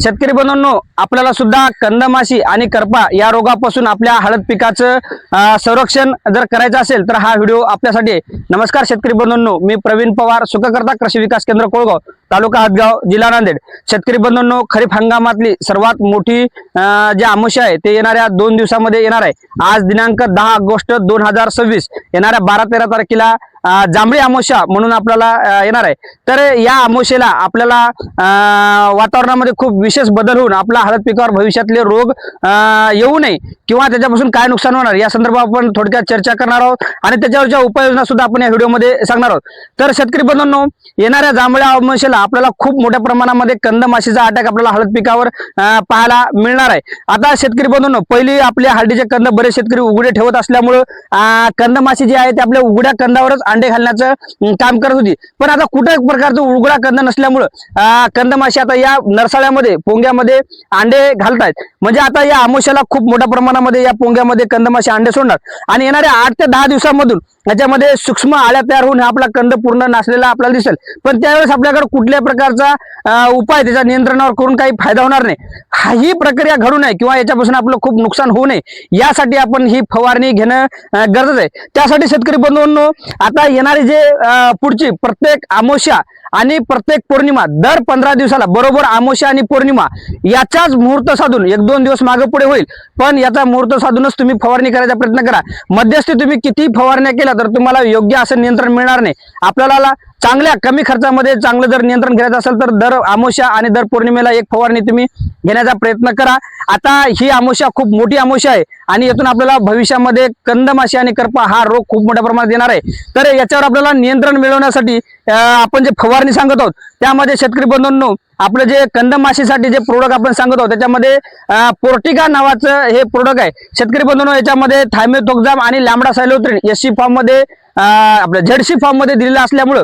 शेतकरी बंधूंनो, आपल्याला सुद्धा कंदमाशी आणि करपा या रोगापासून आपल्या हळद पिकाचं संरक्षण जर करायचं असेल तर हा व्हिडिओ आपल्यासाठी आहे. नमस्कार शेतकरी बंधूंनो, मी प्रवीण पवार, सुखकर्ता कृषी विकास केंद्र कोळगाव, तालुका हदगाव, जिल्हा नांदेड. शेतकरी बंधूंनो, खरीप हंगामातली सर्वात मोठी जी अमावस्या आहे ते येणाऱ्या 2 दिवसामध्ये येणार आहे. आज दिनांक 10 ऑगस्ट 2026 येणाऱ्या 12-13 तारखेला जांभळी अमावस्या म्हणून आपल्याला येणार आहे. तर या अमावस्येला आपल्याला वातावरणामध्ये खूप विशेष बदल होऊन आपला हळद पिकावर भविष्यातले रोग येऊ नये किंवा त्याच्यापासून काय नुकसान होणार या संदर्भात आपण थोडक्यात चर्चा करणार आहोत आणि त्याच्यावरच्या उपाययोजना सुद्धा आपण या व्हिडिओमध्ये सांगणार आहोत. तर शेतकरी बंधूंनो, येणाऱ्या जांभळ्या अमावस्येला आपल्याला खूप मोठ्या प्रमाणामध्ये कंदमाशीचा अटॅक आपल्याला हळद पिकावर पाहायला मिळणार आहे. आता शेतकरी बंधूंनो, पहिली आपल्या हळदीचे कंद बरेच शेतकरी उघडे ठेवत असल्यामुळं कंदमाशी जी आहे ते आपल्या उघड्या कंदावरच अंडे घालण्याचं काम करत होती. पण आता कुठे प्रकारचं उघडा कंद नसल्यामुळं कंदमाशी आता या नरसाळ्यामध्ये पोंग्यामध्ये अंडे घालतायत. म्हणजे आता या अमावस्येला खूप मोठ्या प्रमाणामध्ये या पोंग्यामध्ये कंदमाशी अंडे सोडणार आणि येणाऱ्या 8 ते 10 दिवसांमधून याच्यामध्ये सूक्ष्म आळ्या तयार होऊन आपला कंद पूर्ण नासलेला आपल्याला दिसेल. पण त्यावेळेस आपल्याकडे कुठल्या प्रकारचा उपाय त्याच्या नियंत्रणावर करून काही फायदा होणार नाही. ही प्रक्रिया घडू नये किंवा याच्यापासून आपलं खूप नुकसान होऊ नये यासाठी आपण ही फवारणी घेणं गरजेचं आहे. त्यासाठी शेतकरी बंधूंनो, आता येणारी जे पुढची प्रत्येक अमावस्या आणि प्रत्येक पौर्णिमा दर 15 दिवसाला बरोबर अमावस्या आणि पौर्णिमा याचाच मुहूर्त साधून 1-2 दिवस मागे पुढे होईल, पण याचा मुहूर्त साधूनच तुम्ही फवारणी करायचा प्रयत्न करा. मध्यस्थी तुम्ही किती फवारण्या केल्या तर तुम्हाला योग्य असं नियंत्रण मिळणार नाही. आपल्याला चांगल्या कमी खर्चामध्ये चांगलं जर नियंत्रण करायचं असेल तर दर अमावस्या आणि दर पौर्णिमेला एक फवारणी तुम्ही घेण्याचा प्रयत्न करा. आता ही अमावस्या खूप मोठी अमावस्या आहे आणि यातून आपल्याला भविष्यामध्ये कंदमाशी आणि करपा हा रोग खूप मोठ्या प्रमाणात येणार आहे. तर याच्यावर आपल्याला नियंत्रण मिळवण्यासाठी आपण जे फवारणी सांगत आहोत त्यामध्ये शेतकरी बंधूंनो, आपलं जे कंदमाशीसाठी जे प्रोडक्ट आपण सांगत आहोत त्याच्यामध्ये पोर्टिका नावाचं हे प्रोडक्ट आहे. शेतकरी बंधूंनो, याच्यामध्ये थायमेथोक्झाम आणि लॅम्बडा सायलोथ्रिन एससी फॉर्म मध्ये आपल्या झेडसी फॉर्म मध्ये दिलेलं असल्यामुळं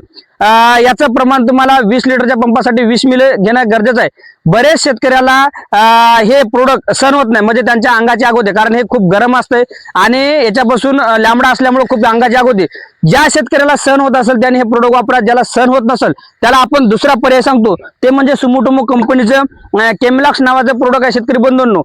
याचं प्रमाण तुम्हाला 20 लिटरच्या पंपासाठी 20 मिली घेणं गरजेचं आहे. बरेच शेतकऱ्याला हे प्रोडक्ट सहन होत नाही, म्हणजे त्यांच्या अंगाची आग होते, कारण हे खूप गरम असते आणि याच्यापासून लांबडा असल्यामुळे खूप अंगाची आग होते. ज्या शेतकऱ्याला सहन होत असेल त्याने हे प्रोडक्ट वापरा. ज्याला सहन होत नसेल त्याला आपण दुसरा पर्याय सांगतो, ते म्हणजे सुमोटोमो कंपनीचं केमलॉक्स नावाचं प्रोडक्ट आहे. शेतकरी बंधूंनो,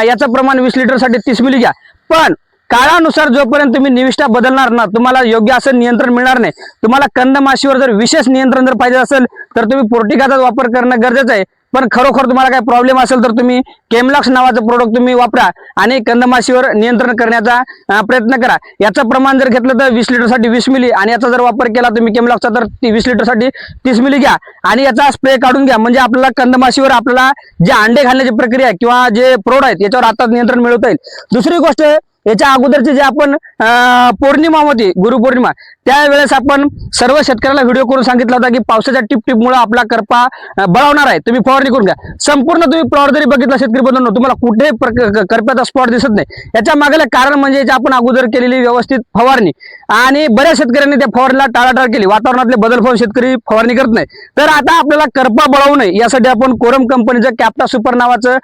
याचं प्रमाण 20 लिटरसाठी 30 मिली घ्या. पण काळानुसार जोपर्यंत तुम्ही निविष्ठा बदलणार ना, तुम्हाला योग्य असं नियंत्रण मिळणार नाही. तुम्हाला कंदमाशीवर जर विशेष नियंत्रण जर पाहिजे असेल तर तुम्ही पोर्टिकाचा वापर करणं गरजेचं आहे. पण खरोखर तुम्हाला काही प्रॉब्लेम असेल तर तुम्ही केमलॉक्स नावाचं प्रोडक्ट तुम्ही वापरा आणि कंदमाशीवर नियंत्रण करण्याचा प्रयत्न करा. याचं प्रमाण जर घेतलं तर 20 लिटरसाठी 20 मिली आणि याचा जर वापर केला तुम्ही केमलॉक्सचा तर 20 लिटरसाठी 30 मिली घ्या आणि याचा स्प्रे काढून घ्या. म्हणजे आपल्याला कंदमाशीवर आपल्याला जे अंडे घालण्याची प्रक्रिया किंवा जे प्रोड आहेत याच्यावर आता नियंत्रण मिळवता येईल. दुसरी गोष्ट, याच्या अगोदरची जे आपण पौर्णिमा होती, गुरुपौर्णिमा, त्यावेळेस आपण सर्व शेतकऱ्याला व्हिडिओ करून सांगितला होता की पावसाच्या टिपटिपमुळे आपला करपा बळावणार आहे, तुम्ही फवारणी करून घ्या. संपूर्ण तुम्ही प्लॉट जरी बघितला शेतकरी बंधूंनो, तुम्हाला कुठेही करप्याचा स्पॉट दिसत नाही. याच्या मागेला कारण म्हणजे आपण अगोदर केलेली व्यवस्थित फवारणी आणि बऱ्याच शेतकऱ्यांनी त्या फवारणीला टाळाटाळ केली. वातावरणातले बदल पाहून शेतकरी फवारणी करत नाही. तर आता आपल्याला करपा बळावू नये यासाठी आपण कोरम कंपनीचं कॅप्टा सुपर नावाचं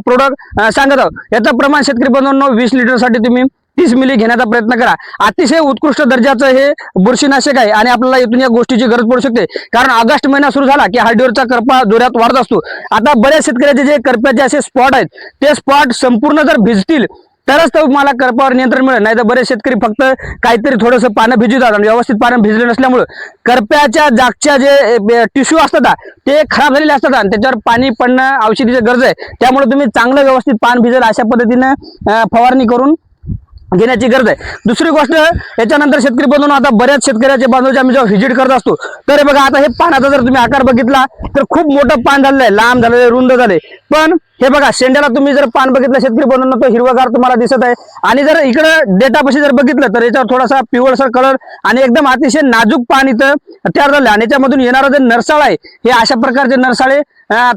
प्रोडक्ट सांगत आहोत. याचं प्रमाण शेतकरी बंधूंनो 20 लिटरसाठी तुम्ही 30 मिली घेण्याचा प्रयत्न करा. अतिशय उत्कृष्ट दर्जाचं हे बुरशीनाशक आहे आणि आपल्याला इथून या गोष्टीची गरज पडू शकते, कारण ऑगस्ट महिना सुरू झाला की हळदीवरचा करपा जोरात वाढत असतो. आता बऱ्याच शेतकऱ्याचे जे करप्याचे असे स्पॉट आहेत ते स्पॉट संपूर्ण जर भिजतील तरच तुम्हाला करपावर नियंत्रण मिळेल. नाही तर बरेच शेतकरी फक्त काहीतरी थोडंसं पानं भिजवतात आणि व्यवस्थित पानं भिजले नसल्यामुळे करप्याच्या जागच्या जे टिश्यू असतात ते खराब झालेले असतात आणि त्याच्यावर पाणी पडणं औषधीची गरज आहे. त्यामुळे तुम्ही चांगलं व्यवस्थित पान भिजेल अशा पद्धतीने फवारणी करून घेण्याची गरज आहे. दुसरी गोष्ट, याच्यानंतर शेतकरी बंधूंनो, आता बऱ्याच शेतकऱ्याचे बांधवांचे आम्ही जेव्हा व्हिजिट करत असतो तर बघा, आता हे पानाचा जर तुम्ही आकार बघितला तर खूप मोठं पान झालेलं आहे, लांब झालेलं, रुंद झाले. पण हे बघा, शेंड्याला तुम्ही जर पान बघितलं शेतकरी बंधूंनो तो हिरवागार तुम्हाला दिसत आहे आणि जर इकडे डेटापाशी जर बघितलं तर याच्यावर थोडासा पिवळसर कलर आणि एकदम अतिशय नाजूक पान इथं तयार झालं आणि याच्यामधून येणारा जे नरसाळा आहे हे अशा प्रकारचे नरसाळे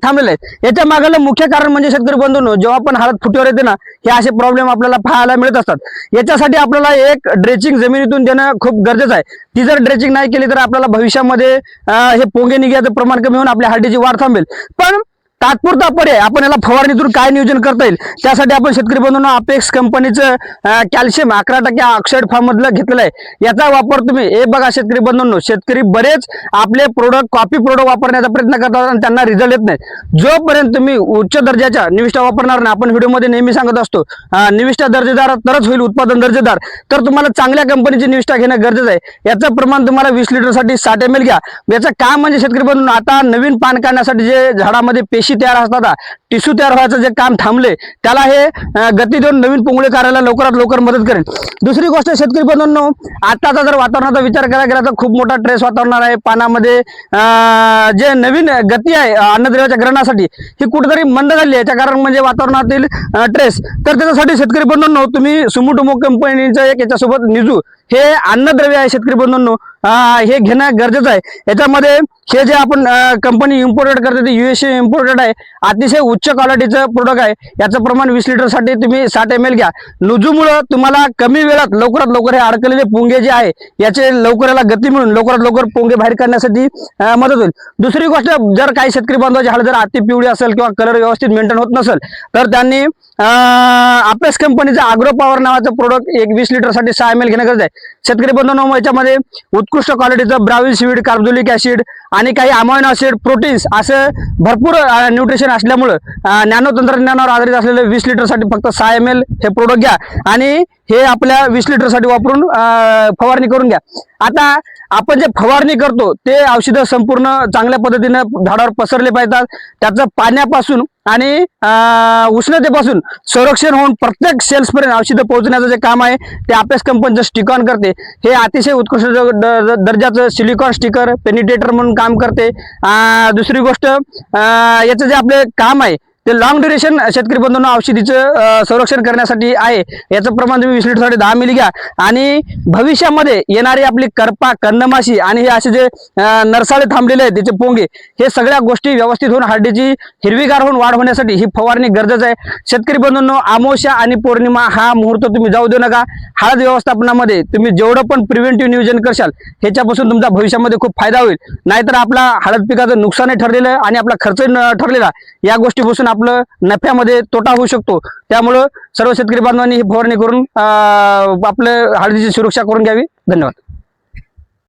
थांबलेले आहेत. याच्या मागलं मुख्य कारण म्हणजे शेतकरी बंधूंनो, जेव्हा पण हळद फुटीवर येते ना, हे असे प्रॉब्लेम आपल्याला पाहायला मिळत असतात. याच्यासाठी आपल्याला एक ड्रेचिंग जमिनीतून देणं खूप गरजेचं आहे. ती जर ड्रेचिंग नाही केली तर आपल्याला भविष्यामध्ये हे पोंगे निघायचं प्रमाण कमी होऊन आपल्या हळदीची वाढ थांबेल. पण तात्पुरता पर्याय आपण याला फवारणीतून काय नियोजन करता येईल त्यासाठी आपण शेतकरी बंधूंना अपेक्स कंपनीचं कॅल्शियम 11% ऑक्साईड फॉर्म मधलं घेतलेलं आहे. याचा वापर तुम्ही हे बघा शेतकरी बंधूंनो, शेतकरी बरेच आपले प्रोडक्ट कॉपी प्रोडक्ट वापरण्याचा प्रयत्न करतात आणि त्यांना रिझल्ट येत नाही. जोपर्यंत तुम्ही उच्च दर्जाच्या निविष्ठा वापरणार नाही, आपण व्हिडिओमध्ये नेहमी सांगत असतो निविष्ठा दर्जेदार तरच होईल उत्पादन दर्जेदार, तर तुम्हाला चांगल्या कंपनीची निविष्ठा घेणं गरजेचं आहे. याचं प्रमाण तुम्हाला 20 लिटरसाठी 60 ml घ्या. याचं काम म्हणजे शेतकरी बंधूंनो, आता नवीन पान काढण्यासाठी जे झाडामध्ये पेशी तयार असतात, टिश्यू तयार व्हायचं जे काम थांबले त्याला हे गती देऊन नवीन पोंगळे करायला लवकरात लवकर मदत करेल. दुसरी गोष्ट शेतकरी बंधूंनो, आताचा जर वातावरणाचा विचार करायला गेला तर खूप मोठा ट्रेस वातावरण आहे. पानामध्ये जे नवीन गती आहे अन्नद्रव्याच्या ग्रहणासाठी ही कुठेतरी मंद झाली आहे. याच्या कारण म्हणजे वातावरणातील ट्रेस. तर त्याच्यासाठी शेतकरी बंधूंनो, तुम्ही सुमुटोमो कंपनीचं एक याच्यासोबत निजू हे अन्नद्रव्य आहे शेतकरी बंधूंनो, हे घेणं गरजेचं आहे. याच्यामध्ये हे जे आपण कंपनी इम्पोर्टेड करते ते USA इम्पोर्टेड आहे. अतिशय उच्च क्वालिटीचं प्रोडक्ट आहे. याचं प्रमाण 20 लिटरसाठी तुम्ही 60 ml घ्या. नुजूमुळं तुम्हाला कमी वेळात लवकरात लवकर हे अडकलेले पोंगे जे आहे याचे लवकर याला गती मिळून लवकरात लवकर पोंगे बाहेर काढण्यासाठी मदत होईल. दुसरी गोष्ट, जर काही शेतकरी बांधवाची हळद जर अति पिवळी असेल किंवा कलर व्यवस्थित मेंटेन होत नसेल तर त्यांनी अपेक्स कंपनीचा आग्रो पॉवर नावाचं प्रोडक्ट एक 20 लिटरसाठी 6 ml घेणं गरजेचं आहे. शेतकरी बंधूंनो, याच्यामध्ये उत्कृष्ट क्वालिटीचं ब्राविल सीड, कार्बोलिक ऍसिड आणि काही अमायनो ऍसिड, प्रोटीन्स असं भरपूर न्यूट्रिशन असल्यामुळं नॅनो तंत्रज्ञानावर आधारित असलेले 20 लिटरसाठी फक्त 6 ml हे प्रोडक्ट घ्या आणि हे आपल्या 20 लिटरसाठी वापरून फवारणी करून घ्या. आता आपण जे फवारणी करतो ते औषधं संपूर्ण चांगल्या पद्धतीने झाडावर पसरले पाहिजेत. त्याचं पाण्यापासून आणि उष्णतेपासून संरक्षण होऊन प्रत्येक सेल्सपर्यंत औषधं पोहोचण्याचं जे काम आहे ते अपेक्स कंपनीचं स्टिकॉन करते. हे अतिशय उत्कृष्ट दर्जाचं सिलिकॉन स्टिकर पेनिट्रेटर म्हणून काम करते. दुसरी गोष्ट, याचं जे आपले काम आहे ते लॉंग ड्युरेशन शेतकरी बंधूंना औषधीचं संरक्षण करण्यासाठी आहे. याचं प्रमाण तुम्ही 20 लिटरसाठी 10 ml घ्या. आणि भविष्यामध्ये येणारी आपली करपा, कंदमाशी आणि हे असे जे नरसाळे थांबलेले आहेत त्याचे पोंगे, हे सगळ्या गोष्टी व्यवस्थित होऊन हळदीची हिरवीगार होऊन वाढ होण्यासाठी ही फवारणी गरजेचं आहे. शेतकरी बंधूंनो, अमावस्या आणि पौर्णिमा हा मुहूर्त तुम्ही जाऊ देऊ नका. हळद व्यवस्थापनामध्ये तुम्ही जेवढं पण प्रिव्हेंटिव्ह नियोजन करशाल ह्याच्यापासून तुमचा भविष्यामध्ये खूप फायदा होईल. नाहीतर आपला हळद पिकाचं नुकसानही ठरलेलं आणि आपला खर्चही ठरलेला, या गोष्टीपासून आपलं नफ्यामध्ये तोटा होऊ शकतो. त्यामुळं सर्व शेतकरी बांधवांनी ही फवारणी करून आपलं हळदीची सुरक्षा करून घ्यावी. धन्यवाद.